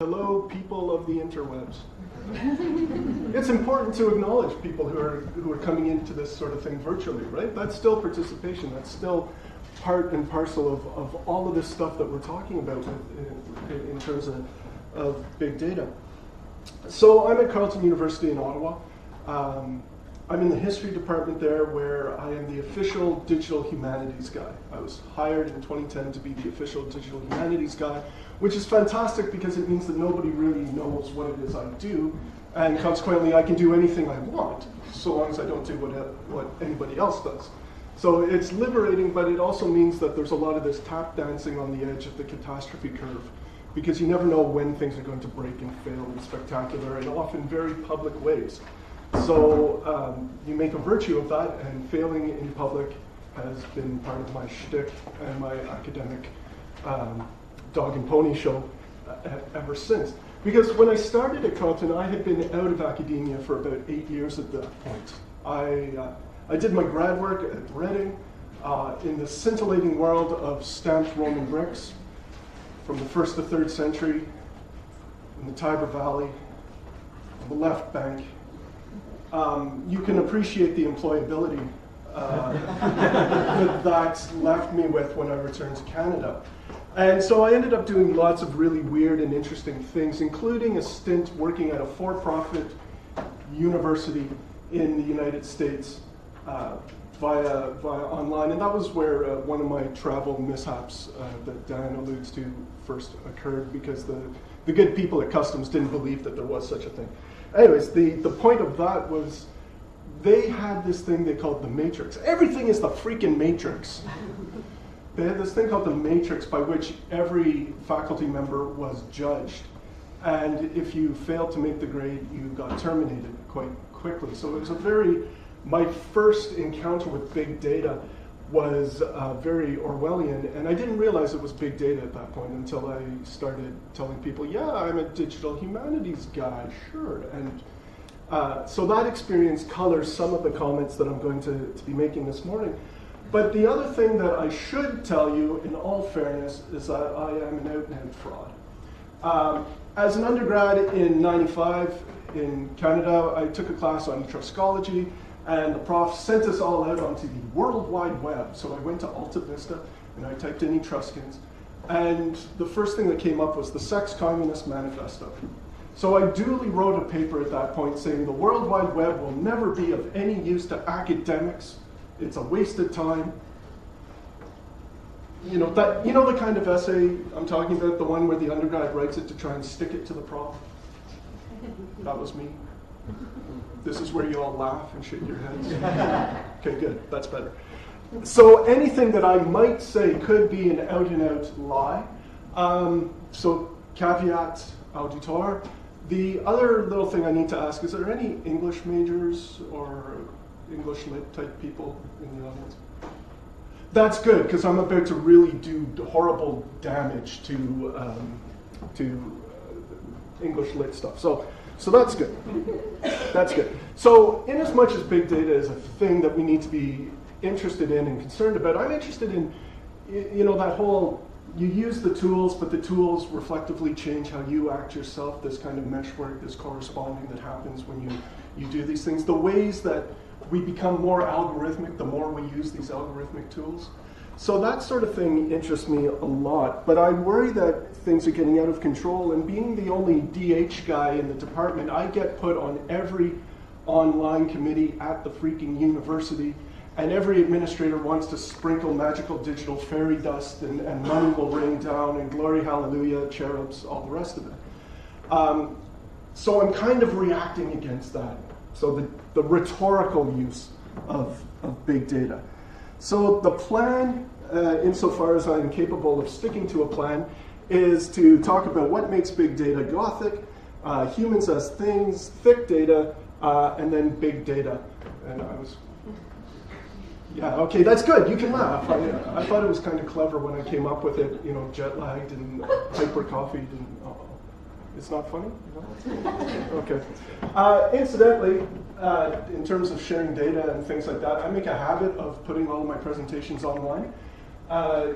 Hello, people of the interwebs. It's important to acknowledge people who are coming into this sort of thing virtually, right? That's still participation. That's still part and parcel of all of this stuff that we're talking about in terms of big data. So I'm at Carleton University in Ottawa. I'm in the history department there, where I am the official digital humanities guy. I was hired in 2010 to be the official digital humanities guy, which is fantastic because it means that nobody really knows what it is I do, and consequently I can do anything I want, so long as I don't do what anybody else does. So it's liberating, but it also means that there's a lot of this tap dancing on the edge of the catastrophe curve, because you never know when things are going to break and fail in spectacular and often very public ways. So you make a virtue of that, and failing in public has been part of my shtick and my academic dog and pony show ever since. Because when I started at Carleton, I had been out of academia for about 8 years at that point. I did my grad work at Reading in the scintillating world of stamped Roman bricks from the 1st to 3rd century in the Tiber Valley, on the left bank. You can appreciate the employability that left me with when I returned to Canada. And so I ended up doing lots of really weird and interesting things, including a stint working at a for-profit university in the United States via online. And that was where one of my travel mishaps that Dan alludes to first occurred, because the good people at Customs didn't believe that there was such a thing. Anyways, the point of that was they had this thing they called the matrix. Everything is the freaking matrix. They had this thing called the matrix by which every faculty member was judged. And if you failed to make the grade, you got terminated quite quickly. So it was my first encounter with big data was very Orwellian, and I didn't realize it was big data at that point until I started telling people, yeah, I'm a digital humanities guy, sure. And so that experience colors some of the comments that I'm going to be making this morning. But the other thing that I should tell you, in all fairness, is that I am an out-and-out fraud. As an undergrad in '95 in Canada, I took a class on Etruscology, and the prof sent us all out onto the World Wide Web. So I went to Alta Vista, and I typed in Etruscans, and the first thing that came up was the Sex Communist Manifesto. So I duly wrote a paper at that point saying the World Wide Web will never be of any use to academics. It's a wasted time. You know the kind of essay I'm talking about, the one where the undergrad writes it to try and stick it to the prof? That was me. This is where you all laugh and shake your heads. Okay, good. That's better. So anything that I might say could be an out-and-out lie. So caveat auditor. The other little thing I need to ask, is there any English majors or English lit type people in the audience? That's good, because I'm about to really do horrible damage to English lit stuff. So that's good. That's good. So in as much as big data is a thing that we need to be interested in and concerned about, I'm interested in, that whole, you use the tools, but the tools reflectively change how you act yourself, this kind of meshwork, this corresponding that happens when you do these things, the ways that we become more algorithmic the more we use these algorithmic tools. So that sort of thing interests me a lot, but I worry that things are getting out of control, and being the only DH guy in the department, I get put on every online committee at the freaking university, and every administrator wants to sprinkle magical digital fairy dust, and money will rain down, and glory, hallelujah, cherubs, all the rest of it. So I'm kind of reacting against that. So the rhetorical use of big data. So the plan, insofar as I'm capable of sticking to a plan, is to talk about what makes big data Gothic, humans as things, thick data, and then big data. And I was, yeah, okay, that's good. You can laugh. I thought it was kind of clever when I came up with it, jet lagged and hyper coffeeed and. It's not funny? Okay. Incidentally, in terms of sharing data and things like that, I make a habit of putting all of my presentations online.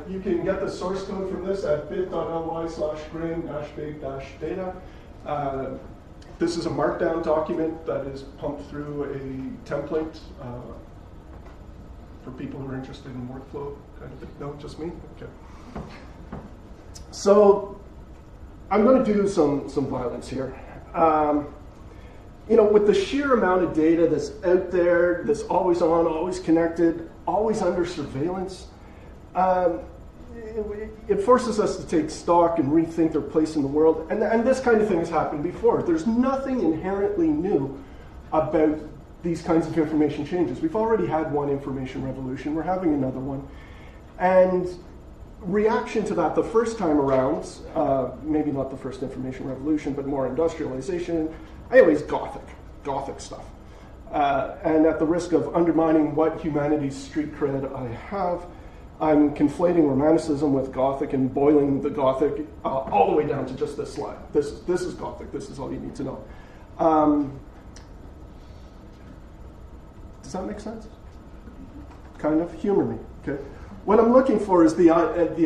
You can get the source code from this at bit.ly/grain-big-data. This is a markdown document that is pumped through a template for people who are interested in workflow kind of thing. No, just me? Okay. So I'm going to do some violence here. With the sheer amount of data that's out there, that's always on, always connected, always under surveillance, it forces us to take stock and rethink their place in the world. And this kind of thing has happened before. There's nothing inherently new about these kinds of information changes. We've already had one information revolution. We're having another one. And reaction to that the first time around, maybe not the first information revolution, but more industrialization, anyways, Gothic stuff. And at the risk of undermining what humanity's street cred I have, I'm conflating Romanticism with Gothic and boiling the Gothic all the way down to just this slide. This is Gothic. This is all you need to know. Does that make sense? Kind of? Humor me, okay? What I'm looking for is the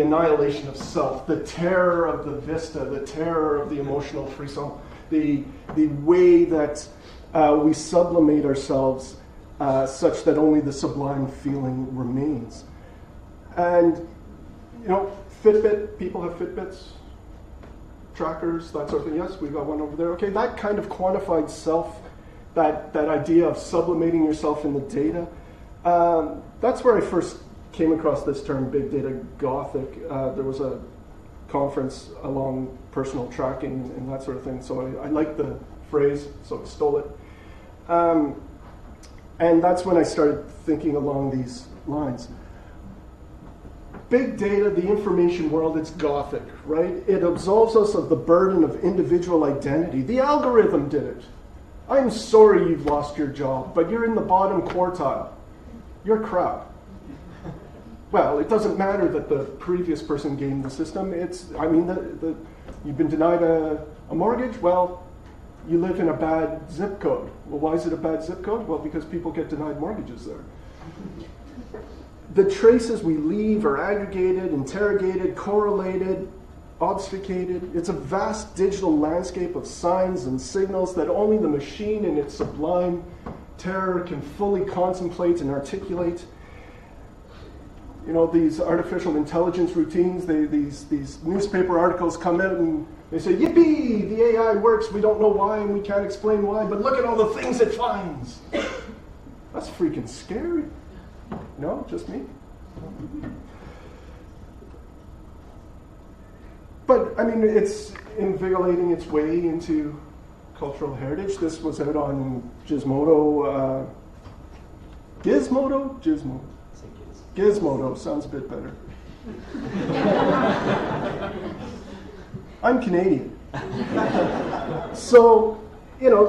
annihilation of self, the terror of the vista, the terror of the emotional frisson, the way that we sublimate ourselves such that only the sublime feeling remains. And, Fitbit, people have Fitbits, trackers, that sort of thing. Yes, we've got one over there. Okay, that kind of quantified self, that idea of sublimating yourself in the data, that's where I first came across this term, Big Data Gothic. There was a conference along personal tracking and that sort of thing, so I liked the phrase, so I stole it. And that's when I started thinking along these lines. Big data, the information world, it's Gothic, right? It absolves us of the burden of individual identity. The algorithm did it. I'm sorry you've lost your job, but you're in the bottom quartile. You're crap. Well, it doesn't matter that the previous person gamed the system. You've been denied a mortgage. Well, you live in a bad zip code. Well, why is it a bad zip code? Well, because people get denied mortgages there. The traces we leave are aggregated, interrogated, correlated, obfuscated. It's a vast digital landscape of signs and signals that only the machine in its sublime terror can fully contemplate and articulate. These artificial intelligence routines, these newspaper articles come out and they say, yippee, the AI works, we don't know why and we can't explain why, but look at all the things it finds. That's freaking scary. No, just me? But, it's invigorating its way into cultural heritage. This was out on Gizmodo. Gizmodo sounds a bit better. I'm Canadian. So,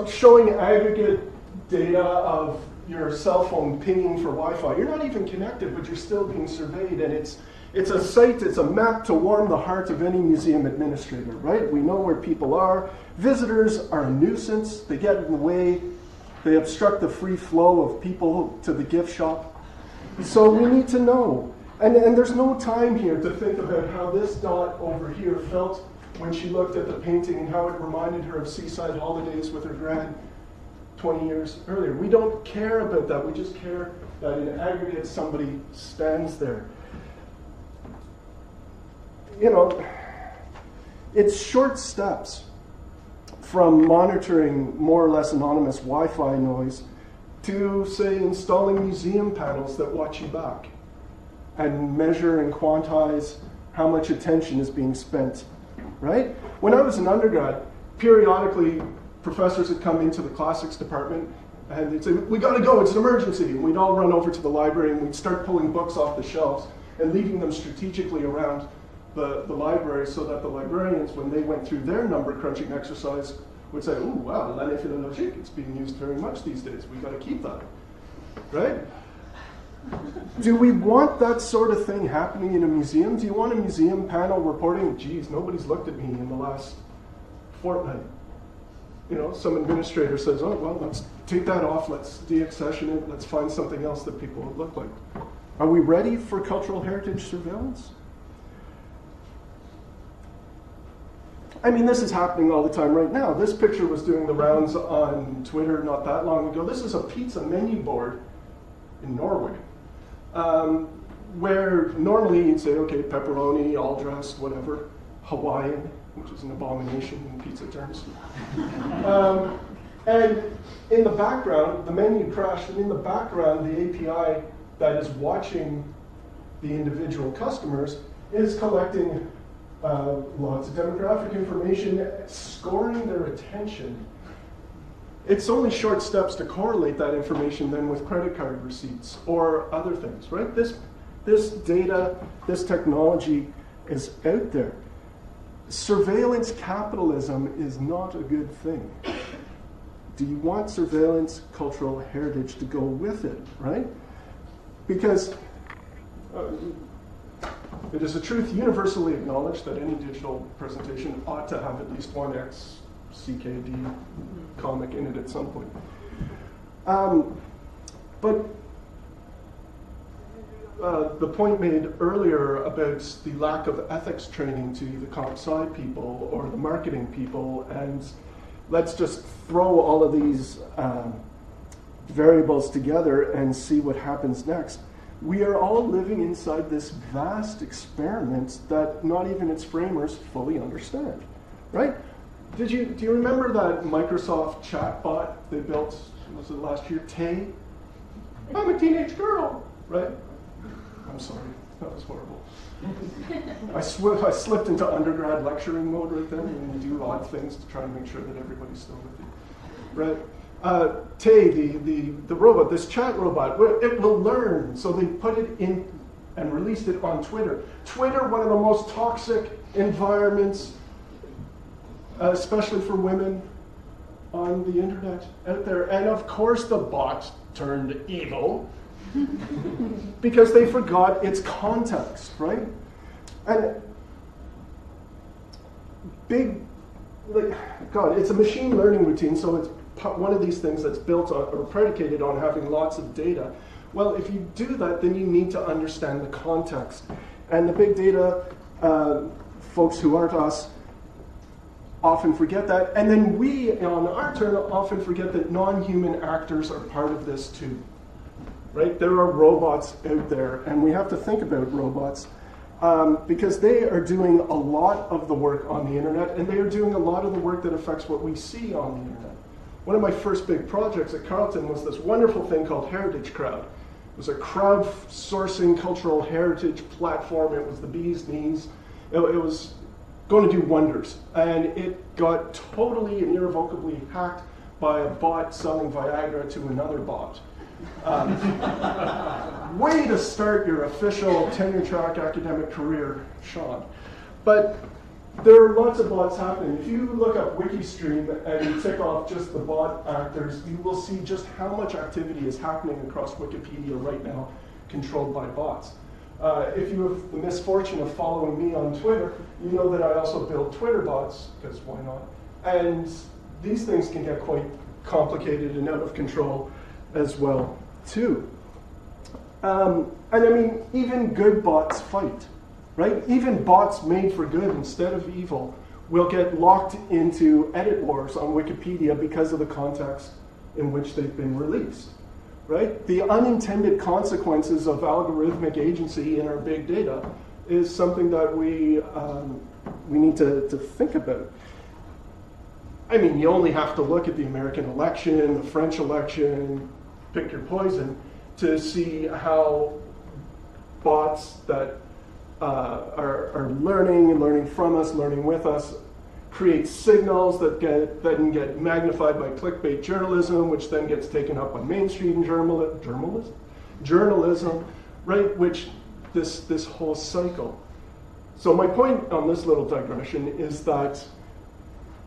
showing aggregate data of your cell phone pinging for Wi-Fi. You're not even connected, but you're still being surveyed, and it's a site, it's a map to warm the heart of any museum administrator, right? We know where people are. Visitors are a nuisance. They get in the way. They obstruct the free flow of people to the gift shop. So we need to know. And there's no time here to think about how this dot over here felt when she looked at the painting and how it reminded her of seaside holidays with her grand 20 years earlier. We don't care about that. We just care that in aggregate somebody stands there. It's short steps from monitoring more or less anonymous Wi-Fi noise to, say, installing museum panels that watch you back and measure and quantize how much attention is being spent, right? When I was an undergrad, periodically professors would come into the classics department and they'd say, we gotta go, it's an emergency. And we'd all run over to the library and we'd start pulling books off the shelves and leaving them strategically around the library so that the librarians, when they went through their number crunching exercise, would say, ooh, wow, l'année philologique, it's being used very much these days. We've got to keep that, right? Do we want that sort of thing happening in a museum? Do you want a museum panel reporting, geez, nobody's looked at me in the last fortnight? Some administrator says, oh, well, let's take that off, let's deaccession it, let's find something else that people would look like. Are we ready for cultural heritage surveillance? I mean, this is happening all the time right now. This picture was doing the rounds on Twitter not that long ago. This is a pizza menu board in Norway, where normally you'd say, okay, pepperoni, all dressed, whatever, Hawaiian, which is an abomination in pizza terms. And in the background, the menu crashed, and in the background, the API that is watching the individual customers is collecting lots of demographic information, scoring their attention. It's only short steps to correlate that information then with credit card receipts or other things, right? This data, this technology is out there. Surveillance capitalism is not a good thing. Do you want surveillance cultural heritage to go with it, right? Because it is a truth universally acknowledged that any digital presentation ought to have at least one XCKD comic in it at some point. But the point made earlier about the lack of ethics training to the comp sci people or the marketing people, and let's just throw all of these variables together and see what happens next. We are all living inside this vast experiment that not even its framers fully understand, right? Do you remember that Microsoft chatbot they built, was it last year, Tay? I'm a teenage girl, right? I'm sorry, that was horrible. I slipped into undergrad lecturing mode right then, and you do odd things to try and make sure that everybody's still with you, right? Tay, the robot, this chat robot, it will learn. So they put it in and released it on Twitter. Twitter, one of the most toxic environments, especially for women on the internet out there. And of course the bot turned evil because they forgot its context, right? And it's a machine learning routine, so it's one of these things that's built on or predicated on having lots of data. Well, if you do that, then you need to understand the context. And the big data folks who aren't us often forget that. And then we, on our turn, often forget that non-human actors are part of this too. Right? There are robots out there, and we have to think about robots because they are doing a lot of the work on the internet, and they are doing a lot of the work that affects what we see on the internet. One of my first big projects at Carleton was this wonderful thing called Heritage Crowd. It was a crowdsourcing cultural heritage platform. It was the bee's knees. It was going to do wonders. And it got totally and irrevocably hacked by a bot selling Viagra to another bot. Way to start your official tenure track academic career, Shawn. But there are lots of bots happening. If you look up Wikistream and you tick off just the bot actors, you will see just how much activity is happening across Wikipedia right now, controlled by bots. If you have the misfortune of following me on Twitter, you know that I also build Twitter bots, because why not? And these things can get quite complicated and out of control as well, too. And I mean, even good bots fight. Right? Even bots made for good instead of evil will get locked into edit wars on Wikipedia because of the context in which they've been released. Right? The unintended consequences of algorithmic agency in our big data is something that we need to think about. I mean, you only have to look at the American election, the French election, pick your poison, to see how bots that are learning from us, learning with us, create signals that then get magnified by clickbait journalism, which then gets taken up by mainstream journalism, right? Which this whole cycle. So my point on this little digression is that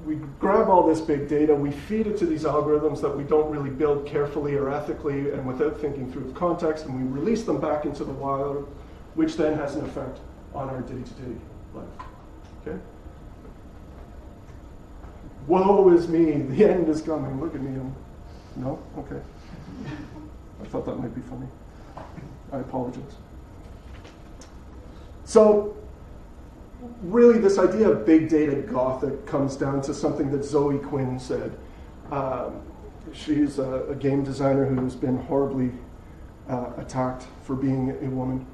we grab all this big data, we feed it to these algorithms that we don't really build carefully or ethically and without thinking through the context, and we release them back into the wild, which then has an effect on our day-to-day life. Okay? Woe is me, the end is coming. Look at me. No? Okay. I thought that might be funny. I apologize. So really this idea of big data Gothic comes down to something that Zoe Quinn said. She's a game designer who's been horribly attacked for being a woman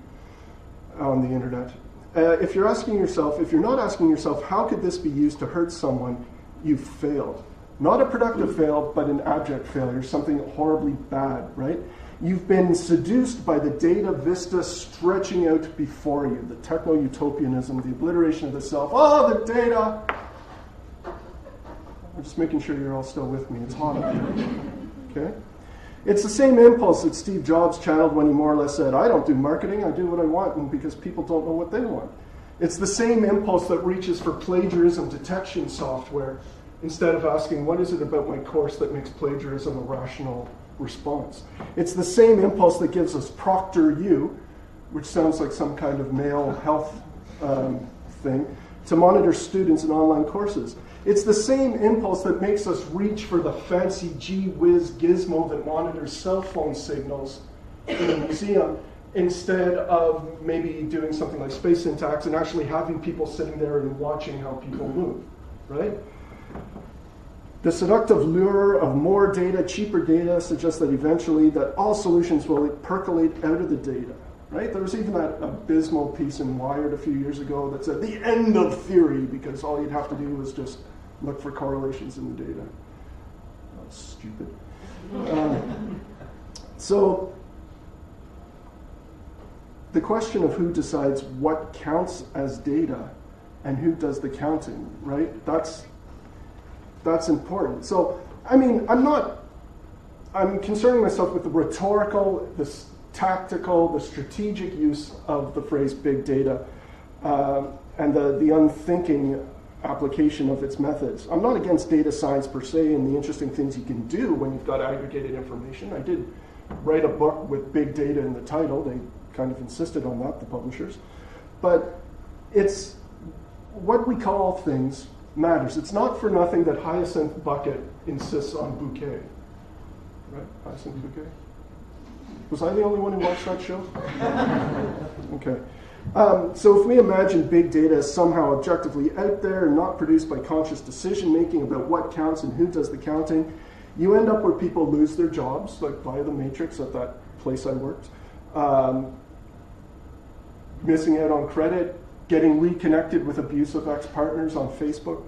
on the internet. If you're not asking yourself, how could this be used to hurt someone, you've failed. Not a productive fail, but an abject failure, something horribly bad, right? You've been seduced by the data vista stretching out before you, the techno-utopianism, the obliteration of the self. Oh, the data! I'm just making sure you're all still with me. It's hot up here. Okay? It's the same impulse that Steve Jobs channeled when he more or less said, I don't do marketing, I do what I want, and because people don't know what they want. It's the same impulse that reaches for plagiarism detection software instead of asking, what is it about my course that makes plagiarism a rational response? It's the same impulse that gives us ProctorU, which sounds like some kind of male health thing, to monitor students in online courses. It's the same impulse that makes us reach for the fancy gee-whiz gizmo that monitors cell phone signals in a museum instead of maybe doing something like space syntax and actually having people sitting there and watching how people move, right? The seductive lure of more data, cheaper data, suggests that eventually that all solutions will percolate out of the data, right? There was even that abysmal piece in Wired a few years ago that said the end of theory, because all you'd have to do was just look for correlations in the data. That's stupid. So the question of who decides what counts as data and who does the counting, right? That's important. So, I mean, I'm concerning myself with the rhetorical, the tactical, the strategic use of the phrase big data and the unthinking application of its methods. I'm not against data science per se and the interesting things you can do when you've got aggregated information. I did write a book with big data in the title. They kind of insisted on that, the publishers. But it's what we call things matters. It's not for nothing that Hyacinth Bucket insists on bouquet. Right? Hyacinth Bouquet? Was I the only one who watched that show? Okay. So if we imagine big data as somehow objectively out there and not produced by conscious decision-making about what counts and who does the counting, you end up where people lose their jobs, like via the Matrix at that place I worked, missing out on credit, getting reconnected with abusive ex-partners on Facebook.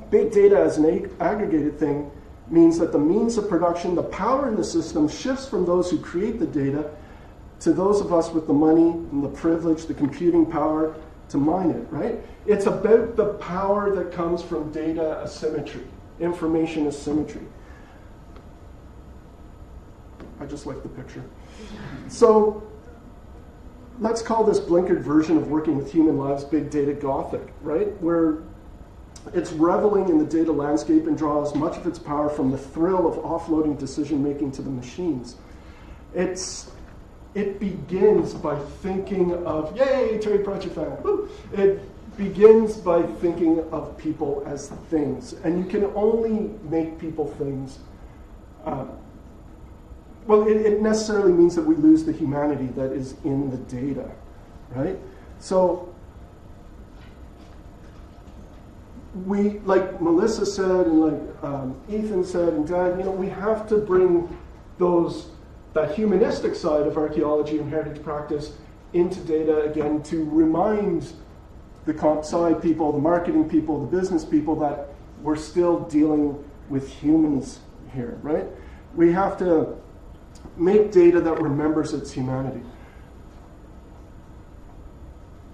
Big data as an aggregated thing means that the means of production, the power in the system, shifts from those who create the data to those of us with the money and the privilege, the computing power to mine it, right? It's about the power that comes from data asymmetry, information asymmetry. I just like the picture. So let's call this blinkered version of working with human lives big data Gothic, right? Where it's reveling in the data landscape and draws much of its power from the thrill of offloading decision-making to the machines. It begins by thinking of, yay, Terry Pratchett fan. Woo! It begins by thinking of people as things. And you can only make people things. It necessarily means that we lose the humanity that is in the data, right? So we, like Melissa said, and like Ethan said, and Dan, we have to bring that humanistic side of archaeology and heritage practice into data again to remind the comp sci people, the marketing people, the business people that we're still dealing with humans here, right? We have to make data that remembers its humanity.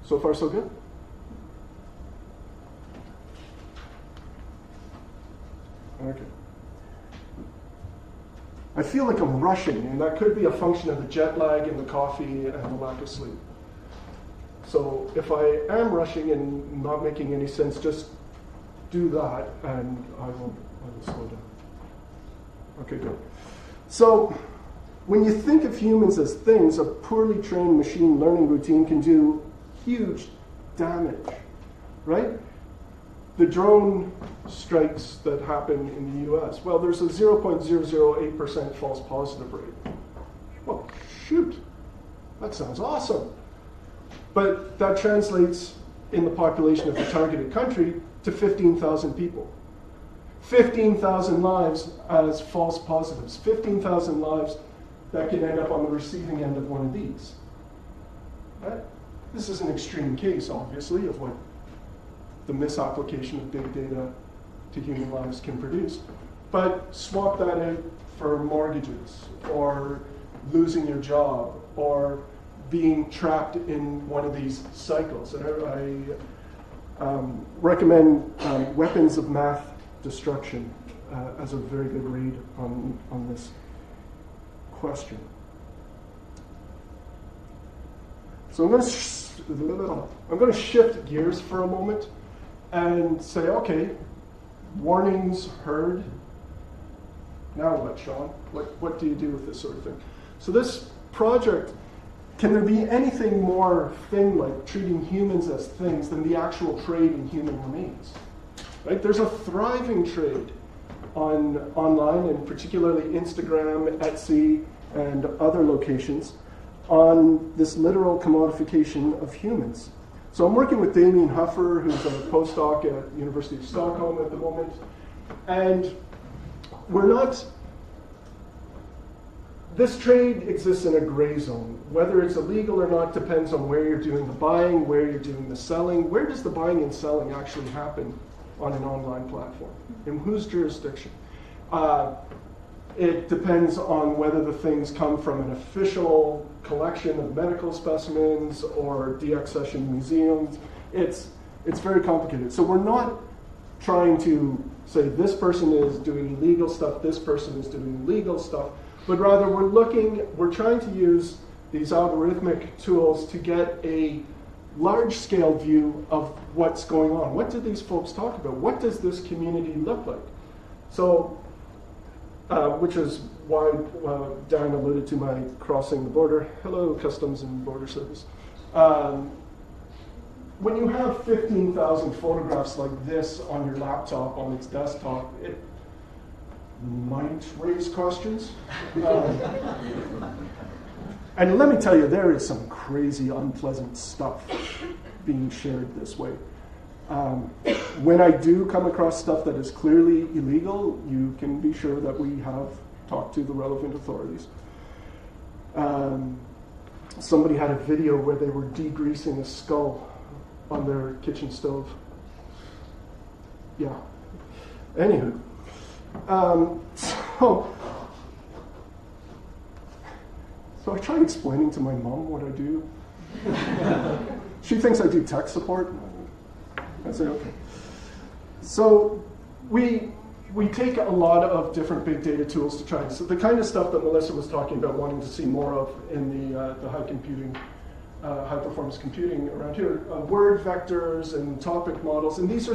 So far, so good? Okay. I feel like I'm rushing, and that could be a function of the jet lag and the coffee and the lack of sleep. So if I am rushing and not making any sense, just do that, and I will slow down. Okay, good. So when you think of humans as things, a poorly trained machine learning routine can do huge damage, right? The drone strikes that happen in the US, well, there's a 0.008% false positive rate. Well, shoot, that sounds awesome. But that translates in the population of the targeted country to 15,000 people. 15,000 lives as false positives. 15,000 lives that can end up on the receiving end of one of these. Right? This is an extreme case, obviously, of what the misapplication of big data to human lives can produce. But swap that out for mortgages, or losing your job, or being trapped in one of these cycles. And I recommend Weapons of Math Destruction as a very good read on this question. So I'm going to shift gears for a moment and say, okay, warnings heard. Now what, Shawn? What do you do with this sort of thing? So this project, can there be anything more thing-like, treating humans as things, than the actual trade in human remains? Right? There's a thriving trade online, and particularly Instagram, Etsy, and other locations, on this literal commodification of humans. So I'm working with Damien Huffer, who's a postdoc at University of Stockholm at the moment, and this trade exists in a gray zone. Whether it's illegal or not depends on where you're doing the buying, where you're doing the selling. Where does the buying and selling actually happen on an online platform? In whose jurisdiction? It depends on whether the things come from an official collection of medical specimens or deaccession museums. It's very complicated. So we're not trying to say this person is doing illegal stuff, this person is doing legal stuff, but rather we're trying to use these algorithmic tools to get a large-scale view of what's going on. What do these folks talk about? What does this community look like? So, which is why Dan alluded to my crossing the border. Hello, Customs and Border Service. When you have 15,000 photographs like this on your laptop, on its desktop, it might raise questions. And let me tell you, there is some crazy, unpleasant stuff being shared this way. When I do come across stuff that is clearly illegal, you can be sure that we have talked to the relevant authorities. Somebody had a video where they were degreasing a skull on their kitchen stove. Yeah. Anywho. So I tried explaining to my mom what I do. She thinks I do tech support. I say, okay. So we take a lot of different big data tools to try. So the kind of stuff that Melissa was talking about wanting to see more of in the high performance computing around here, word vectors and topic models, and these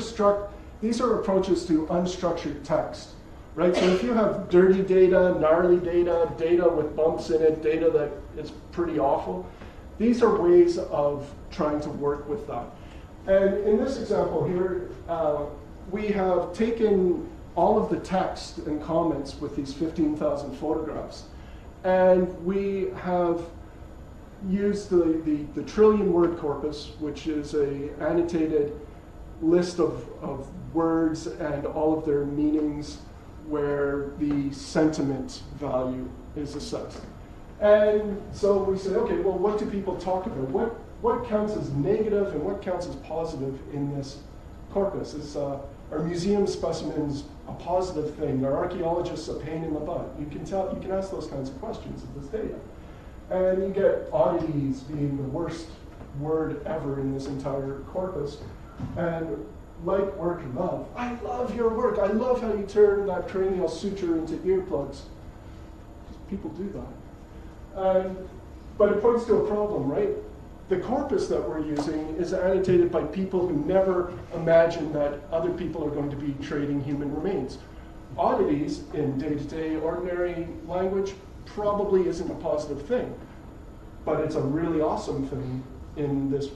are approaches to unstructured text. Right? So if you have dirty data, gnarly data, data with bumps in it, data that is pretty awful, these are ways of trying to work with that. And in this example here, we have taken all of the text and comments with these 15,000 photographs, and we have used the trillion word corpus, which is an annotated list of words and all of their meanings, where the sentiment value is assessed. And so we say, okay, well, what do people talk about? What counts as negative and what counts as positive in this corpus? Are museum specimens a positive thing? Are archaeologists a pain in the butt? You can ask those kinds of questions of this data. And you get oddities being the worst word ever in this entire corpus. And like, work, love. I love your work. I love how you turn that cranial suture into earplugs. People do that. But it points to a problem, right? The corpus that we're using is annotated by people who never imagined that other people are going to be trading human remains. Oddities in day-to-day ordinary language probably isn't a positive thing, but it's a really awesome thing in this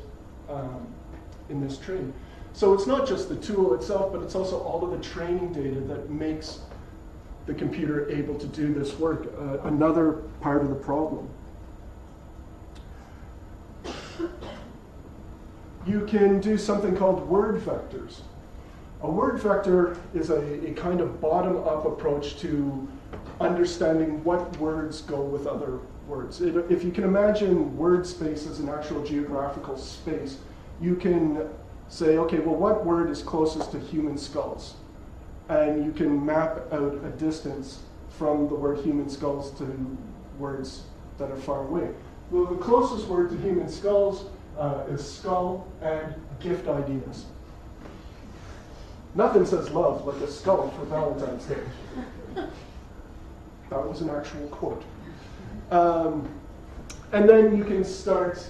trade. So it's not just the tool itself, but it's also all of the training data that makes the computer able to do this work. Another part of the problem. You can do something called word vectors. A word vector is a kind of bottom-up approach to understanding what words go with other words. If you can imagine word space as an actual geographical space, you can say, okay, well, what word is closest to human skulls? And you can map out a distance from the word human skulls to words that are far away. Well, the closest word to human skulls is skull and gift ideas. Nothing says love like a skull for Valentine's Day. That was an actual quote. And then you can start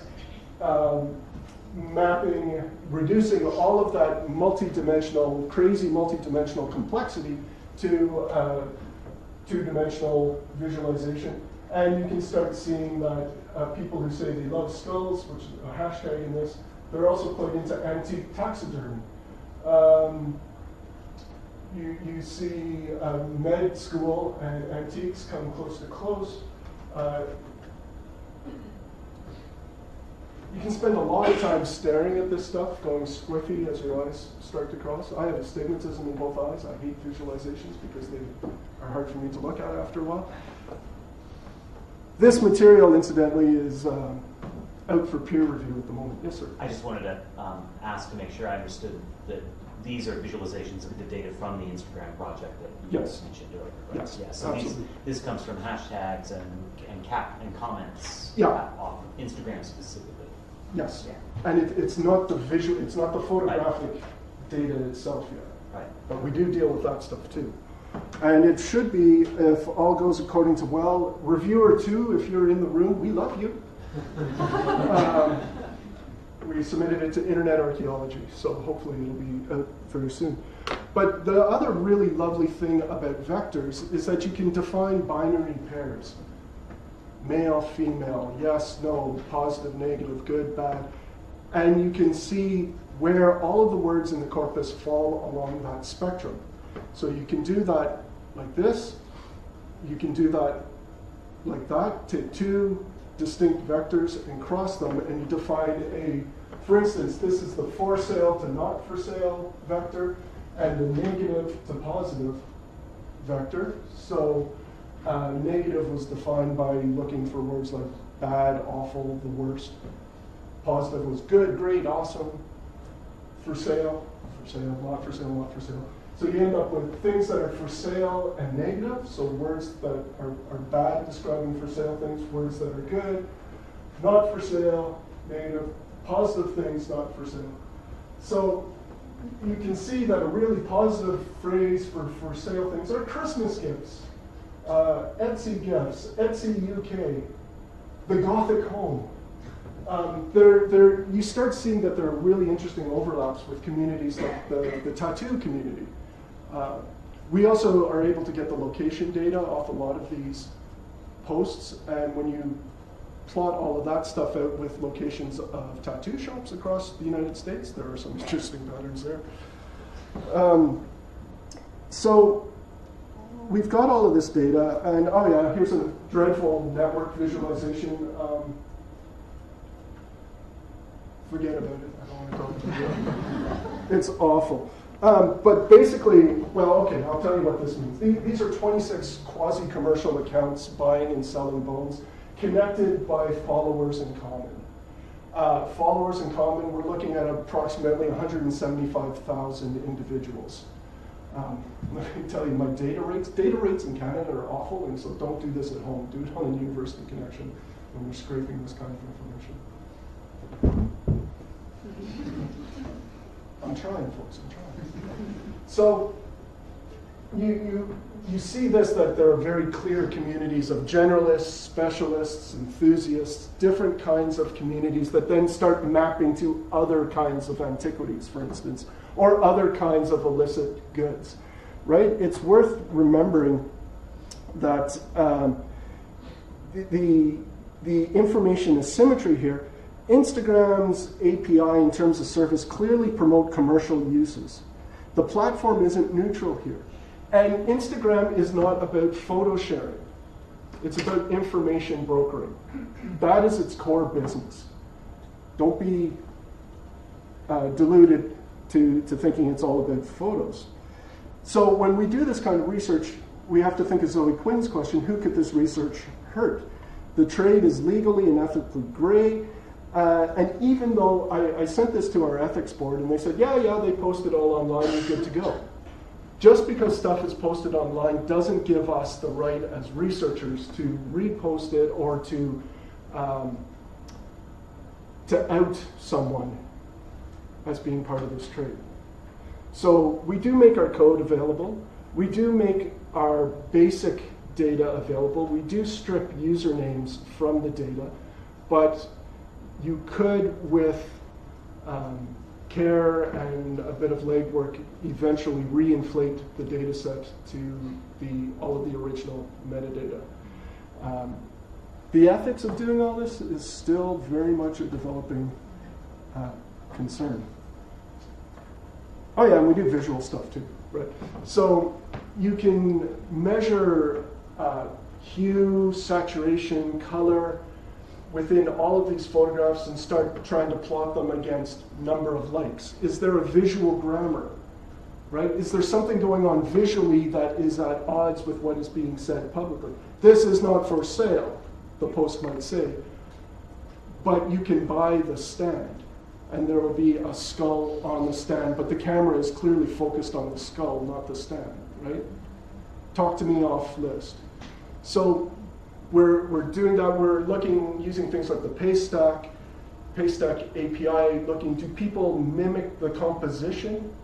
mapping, reducing all of that multi-dimensional, crazy multi-dimensional complexity to two-dimensional visualization. And you can start seeing that people who say they love skulls, which is a hashtag in this, they're also quite into antique taxidermy. You see med school and antiques come close to close. You can spend a lot of time staring at this stuff, going squiffy as your eyes start to cross. I have astigmatism in both eyes. I hate visualizations because they are hard for me to look at after a while. This material, incidentally, is out for peer review at the moment. Yes, sir? I just wanted to ask to make sure I understood that these are visualizations of the data from the Instagram project that you mentioned earlier. Right? Yes, yeah, so this comes from hashtags and comments off of Instagram specifically. Yes, yeah. And it's not the visual, it's not the photographic data itself yet. Right. But we do deal with that stuff too. And it should be, if all goes according to well, reviewer 2, if you're in the room, we love you. We submitted it to Internet Archaeology, so hopefully it'll be out very soon. But the other really lovely thing about vectors is that you can define binary pairs. Male, female, yes, no, positive, negative, good, bad. And you can see where all of the words in the corpus fall along that spectrum. So you can do that like this. You can do that like that. Take two distinct vectors and cross them, and you define for instance, this is the for sale to not for sale vector, and the negative to positive vector. So negative was defined by looking for words like bad, awful, the worst. Positive was good, great, awesome. For sale, not for sale, not for sale. So you end up with things that are for sale and negative, so words that are bad describing for sale things, words that are good, not for sale, negative, positive things, not for sale. So you can see that a really positive phrase for sale things are Christmas gifts, Etsy gifts, Etsy UK, the Gothic home. You start seeing that there are really interesting overlaps with communities like the tattoo community. We also are able to get the location data off a lot of these posts, and when you plot all of that stuff out with locations of tattoo shops across the United States, there are some interesting patterns there. So we've got all of this data, and oh yeah, here's a dreadful network visualization. Forget about it. I don't want to talk about it. It's awful. But basically, well, okay, I'll tell you what this means. These are 26 quasi-commercial accounts buying and selling bones, connected by followers in common. Followers in common, we're looking at approximately 175,000 individuals. Let me tell you, my data rates in Canada are awful, and so don't do this at home. Do it on a university connection when you're scraping this kind of information. I'm trying, folks, I'm trying. So you see this, that there are very clear communities of generalists, specialists, enthusiasts, different kinds of communities that then start mapping to other kinds of antiquities, for instance, or other kinds of illicit goods, right? It's worth remembering that the information asymmetry here, Instagram's API in terms of service clearly promote commercial uses. The platform isn't neutral here. And Instagram is not about photo sharing. It's about information brokering. That is its core business. Don't be deluded to thinking it's all about photos. So when we do this kind of research, we have to think of Zoe Quinn's question, who could this research hurt? The trade is legally and ethically gray, and even though I sent this to our ethics board, and they said, yeah, they posted all online, we're good to go. Just because stuff is posted online doesn't give us the right as researchers to repost it or to out someone as being part of this trade. So we do make our code available. We do make our basic data available. We do strip usernames from the data, but you could, with care and a bit of legwork, eventually reinflate the data set to all of the original metadata. The ethics of doing all this is still very much a developing concern. Oh yeah, and we do visual stuff too, right? So you can measure hue, saturation, color within all of these photographs and start trying to plot them against number of likes. Is there a visual grammar, right? Is there something going on visually that is at odds with what is being said publicly? This is not for sale, the post might say, but you can buy the stand. And there will be a skull on the stand, but the camera is clearly focused on the skull, not the stand, right? Talk to me off list. So we're doing that. We're using things like the Paystack API, looking, do people mimic the composition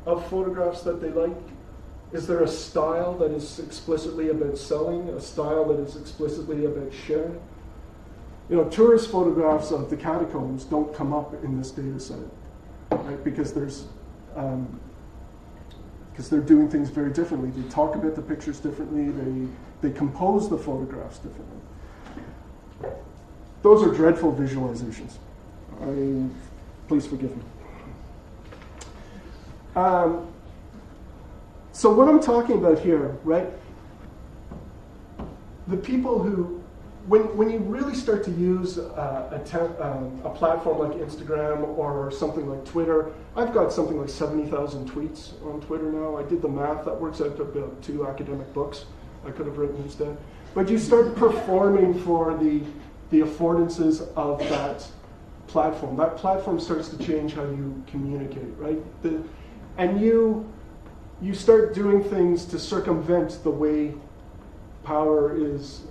of photographs that they like? Is there a style that is explicitly about selling, a style that is explicitly about sharing? You know, tourist photographs of the catacombs don't come up in this data set, right? Because they're doing things very differently. They talk about the pictures differently. They compose the photographs differently. Those are dreadful visualizations. Please forgive me. So what I'm talking about here, right? The people who, when you really start to use a platform like Instagram or something like Twitter, I've got something like 70,000 tweets on Twitter now. I did the math, that works out to about 2 academic books I could have written instead. But you start performing for the affordances of that platform. That platform starts to change how you communicate, right? And you start doing things to circumvent the way power is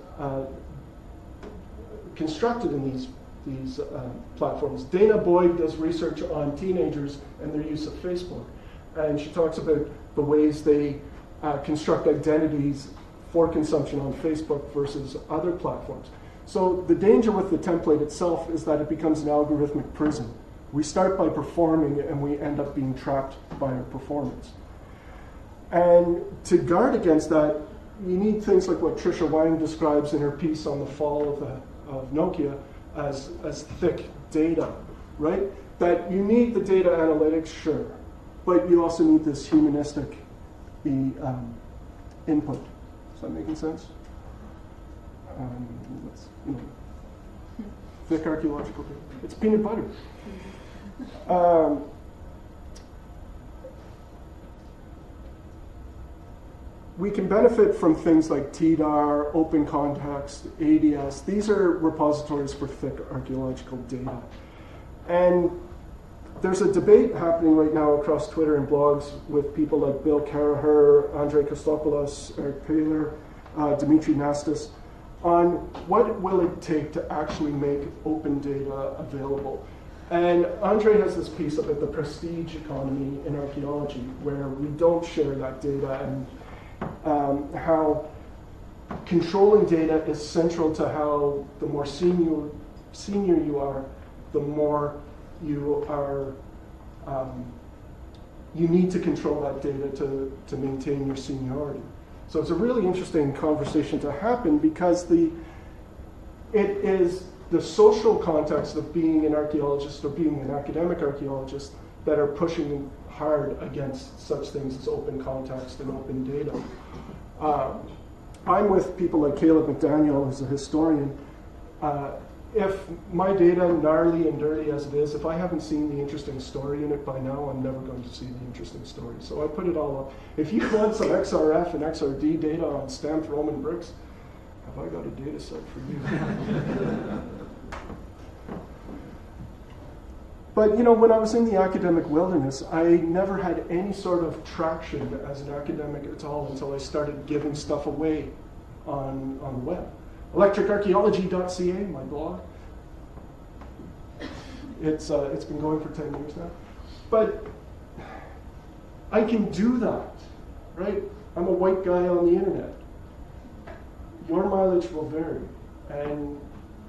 constructed in these platforms. Dana Boyd does research on teenagers and their use of Facebook. And she talks about the ways they construct identities for consumption on Facebook versus other platforms. So the danger with the template itself is that it becomes an algorithmic prison. We start by performing and we end up being trapped by our performance. And to guard against that, you need things like what Trisha Wang describes in her piece on the fall of Nokia as thick data, right? That you need the data analytics, sure, but you also need this humanistic input. Is that making sense? Thick archaeological data. It's peanut butter. We can benefit from things like TDAR, Open Context, ADS. These are repositories for thick archaeological data. And there's a debate happening right now across Twitter and blogs with people like Bill Caraher, Andrei Kostopoulos, Eric Paler, Dimitri Nastas, on what will it take to actually make open data available. And Andre has this piece about the prestige economy in archaeology, where we don't share that data, and how controlling data is central to how the more senior you are, the more you are, you need to control that data to maintain your seniority. So it's a really interesting conversation to happen, because it is the social context of being an archaeologist or being an academic archaeologist that are pushing hard against such things as open context and open data. I'm with people like Caleb McDaniel, who's a historian, if my data, gnarly and dirty as it is, if I haven't seen the interesting story in it by now, I'm never going to see the interesting story. So I put it all up. If you want some XRF and XRD data on stamped Roman bricks, have I got a data set for you? But you know, when I was in the academic wilderness, I never had any sort of traction as an academic at all until I started giving stuff away on the web. Electricarchaeology.ca, my blog. It's been going for 10 years now. But I can do that, right? I'm a white guy on the internet. Your mileage will vary. And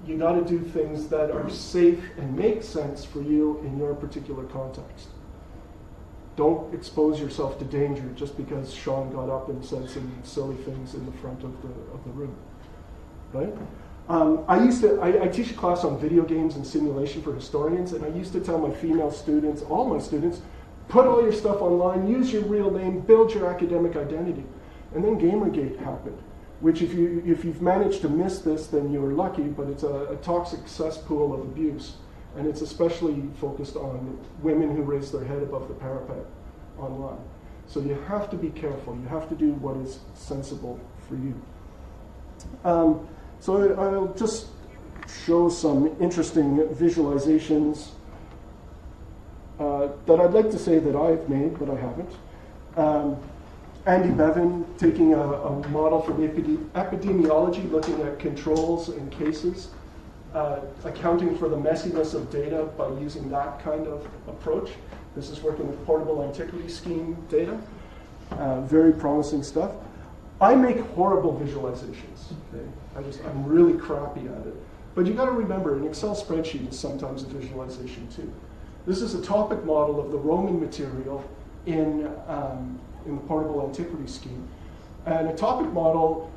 you got to do things that are safe and make sense for you in your particular context. Don't expose yourself to danger just because Shawn got up and said some silly things in the front of the room, right? I teach a class on video games and simulation for historians, and I used to tell my female students, all my students, put all your stuff online, use your real name, build your academic identity. And then Gamergate happened, which if you've managed to miss this, then you're lucky, but it's a toxic cesspool of abuse. And it's especially focused on women who raise their head above the parapet online. So you have to be careful. You have to do what is sensible for you. So I'll just show some interesting visualizations that I'd like to say that I've made, but I haven't. Andy Bevan taking a model from epidemiology, looking at controls and cases, accounting for the messiness of data by using that kind of approach. This is working with portable antiquity scheme data. Very promising stuff. I make horrible visualizations. Okay? I'm really crappy at it. But you got to remember, an Excel spreadsheet is sometimes a visualization too. This is a topic model of the Roman material in the portable antiquity scheme. And a topic model,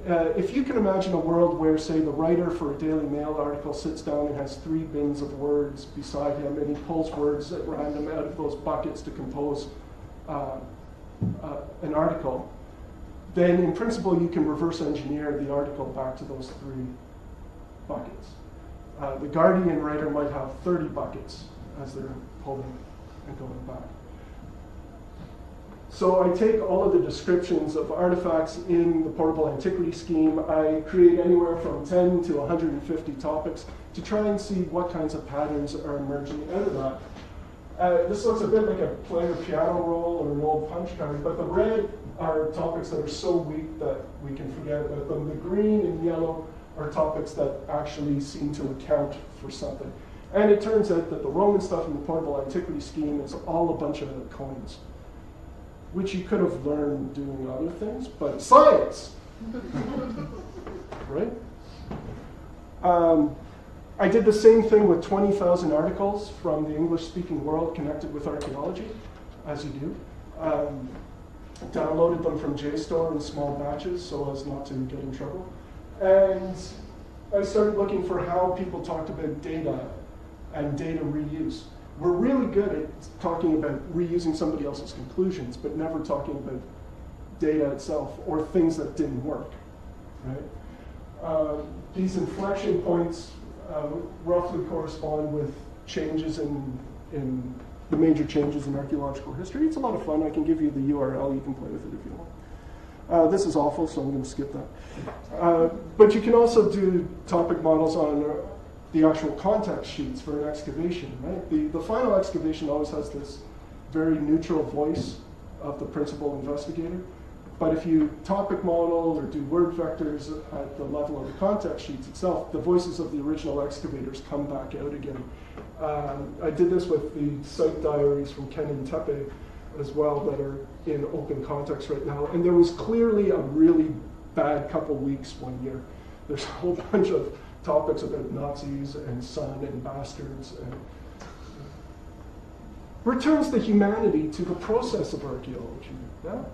if you can imagine a world where, say, the writer for a Daily Mail article sits down and has 3 bins of words beside him, and he pulls words at random out of those buckets to compose an article, then in principle you can reverse engineer the article back to those 3 buckets. The Guardian writer might have 30 buckets as they're pulling and going back. So I take all of the descriptions of artifacts in the portable antiquity scheme. I create anywhere from 10 to 150 topics to try and see what kinds of patterns are emerging out of that. This looks a bit like a playing a piano roll or an old punch card, but the red are topics that are so weak that we can forget about them. The green and yellow are topics that actually seem to account for something. And it turns out that the Roman stuff in the portable antiquity scheme is all a bunch of coins, which you could have learned doing other things, but science, right? I did the same thing with 20,000 articles from the English-speaking world connected with archaeology, as you do. Downloaded them from JSTOR in small batches so as not to get in trouble. And I started looking for how people talked about data and data reuse. We're really good at talking about reusing somebody else's conclusions, but never talking about data itself or things that didn't work, right? These inflection points roughly correspond with changes in the major changes in archaeological history. It's a lot of fun. I can give you the URL. You can play with it if you want. This is awful, so I'm going to skip that. But you can also do topic models on the actual context sheets for an excavation, right? The final excavation always has this very neutral voice of the principal investigator. But if you topic model or do word vectors at the level of the context sheets itself, the voices of the original excavators come back out again. I did this with the site diaries from Ken and Tepe as well that are in open context right now. And there was clearly a really bad couple weeks one year. There's a whole bunch of topics about Nazis and son and bastards, and returns the humanity to the process of archaeology. Yeah?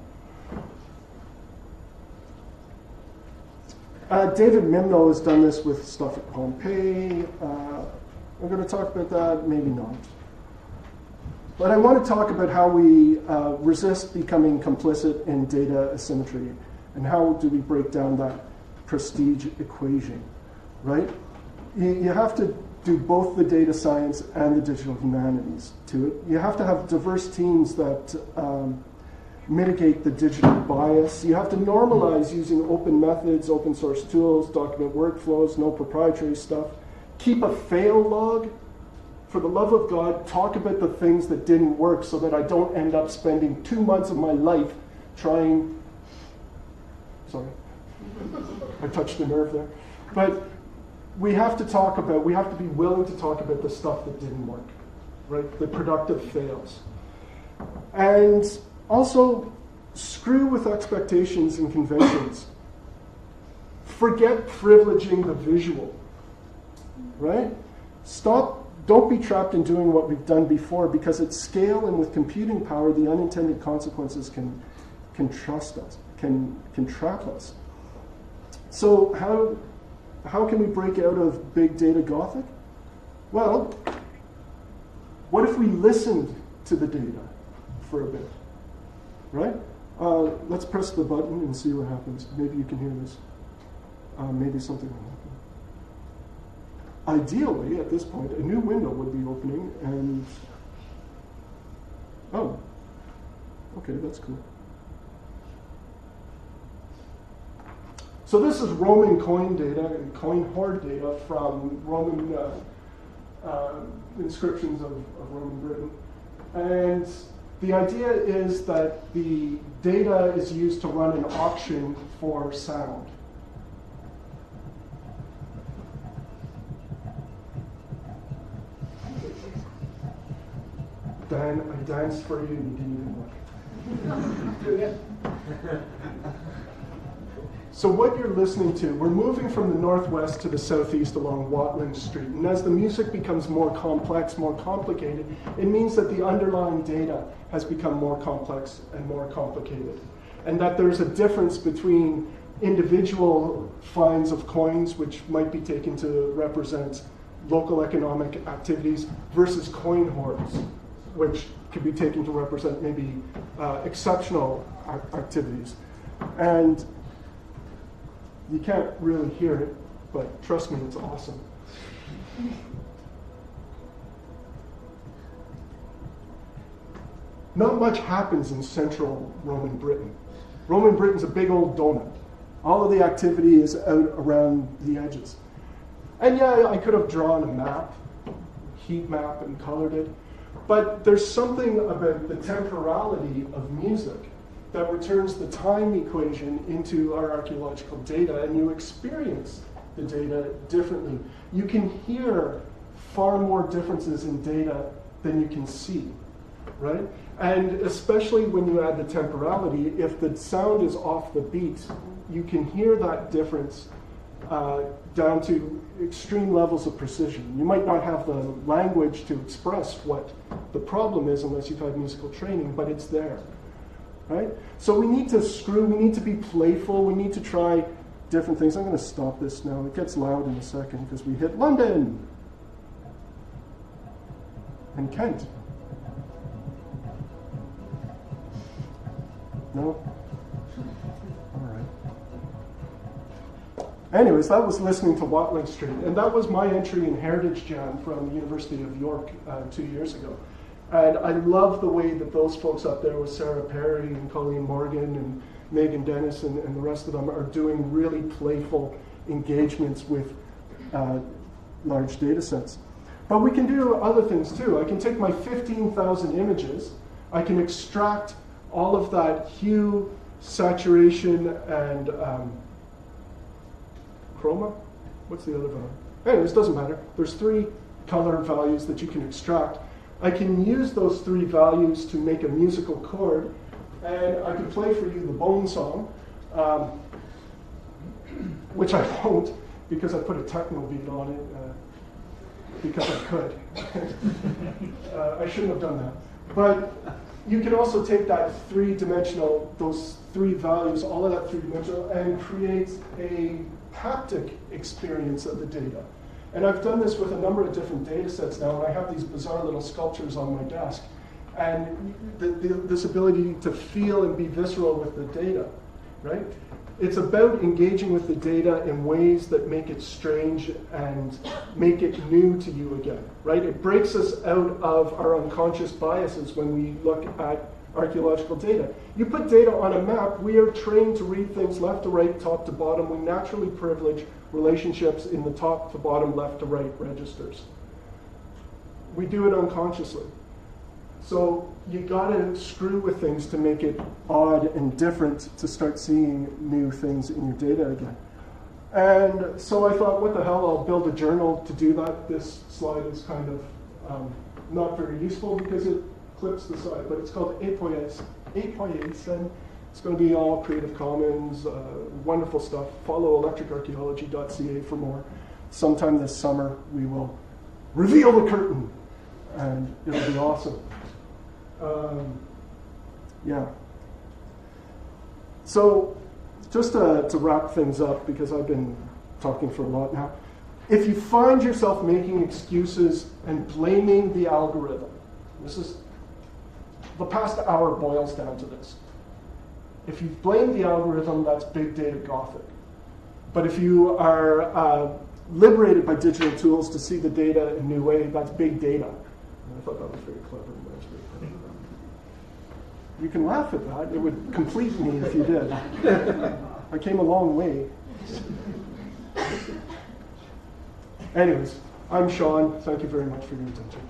David Mimno has done this with stuff at Pompeii. We're going to talk about that, maybe not. But I want to talk about how we resist becoming complicit in data asymmetry, and how do we break down that prestige equation, right? you have to do both the data science and the digital humanities to it. You have to have diverse teams that mitigate the digital bias. You have to normalize using open methods, open source tools, document workflows, no proprietary stuff. Keep a fail log. For the love of God, talk about the things that didn't work so that I don't end up spending 2 months of my life trying. Sorry, I touched a nerve there. But we have to be willing to talk about the stuff that didn't work, right? The productive fails. And also, screw with expectations and conventions. Forget privileging the visual, right? Don't be trapped in doing what we've done before, because at scale and with computing power, the unintended consequences can trap us. So how can we break out of big data Gothic? Well, what if we listened to the data for a bit, right? Let's press the button and see what happens. Maybe you can hear this. Maybe something will happen. Ideally, at this point, a new window would be opening and, oh, okay, that's cool. So this is Roman coin data and coin hoard data from Roman inscriptions of Roman Britain. And the idea is that the data is used to run an auction for sound. Dan, I danced for you and you didn't even look. So what you're listening to, we're moving from the northwest to the southeast along Watling Street. And as the music becomes more complex, more complicated, it means that the underlying data has become more complex and more complicated. And that there's a difference between individual finds of coins, which might be taken to represent local economic activities, versus coin hoards, which could be taken to represent maybe exceptional activities. And you can't really hear it, but trust me, it's awesome. Not much happens in central Roman Britain. Roman Britain's a big old donut. All of the activity is out around the edges. And yeah, I could have drawn a map, heat map, and colored it. But there's something about the temporality of music that returns the time equation into our archaeological data, and you experience the data differently. You can hear far more differences in data than you can see, right? And especially when you add the temporality, if the sound is off the beat, you can hear that difference down to extreme levels of precision. You might not have the language to express what the problem is unless you've had musical training, but it's there, right? So we need to we need to be playful, we need to try different things. I'm going to stop this now. It gets loud in a second because we hit London and Kent. No? Anyways, that was listening to Watling Street, and that was my entry in Heritage Jam from the University of York 2 years ago. And I love the way that those folks up there with Sarah Perry and Colleen Morgan and Megan Dennis and the rest of them are doing really playful engagements with large data sets. But we can do other things too. I can take my 15,000 images, I can extract all of that hue, saturation, and chroma? What's the other value? Anyways, doesn't matter. There's 3 color values that you can extract. I can use those 3 values to make a musical chord, and I can play for you the Bone Song, which I won't because I put a techno beat on it because I could. I shouldn't have done that. But you can also take that 3-dimensional, those 3 values, all of that 3-dimensional, and create a haptic experience of the data. And I've done this with a number of different data sets now, and I have these bizarre little sculptures on my desk. And this ability to feel and be visceral with the data right? It's about engaging with the data in ways that make it strange and make it new to you again, right? It breaks us out of our unconscious biases when we look at archaeological data. You put data on a map, we are trained to read things left to right, top to bottom. We naturally privilege relationships in the top to bottom, left to right registers. We do it unconsciously. So you gotta screw with things to make it odd and different to start seeing new things in your data again. And so I thought, what the hell, I'll build a journal to do that. This slide is kind of not very useful because it clips the side, but it's called Apoiesin. It's going to be all Creative Commons, wonderful stuff. Follow electricarchaeology.ca for more. Sometime this summer, we will reveal the curtain, and it'll be awesome. Yeah. So just to wrap things up, because I've been talking for a lot now, if you find yourself making excuses and blaming the algorithm, this is the past hour boils down to this. If you blame the algorithm, that's big data Gothic. But if you are liberated by digital tools to see the data in a new way, that's big data. And I thought that was very clever. You can laugh at that. It would complete me if you did. I came a long way. Anyways, I'm Shawn. Thank you very much for your attention.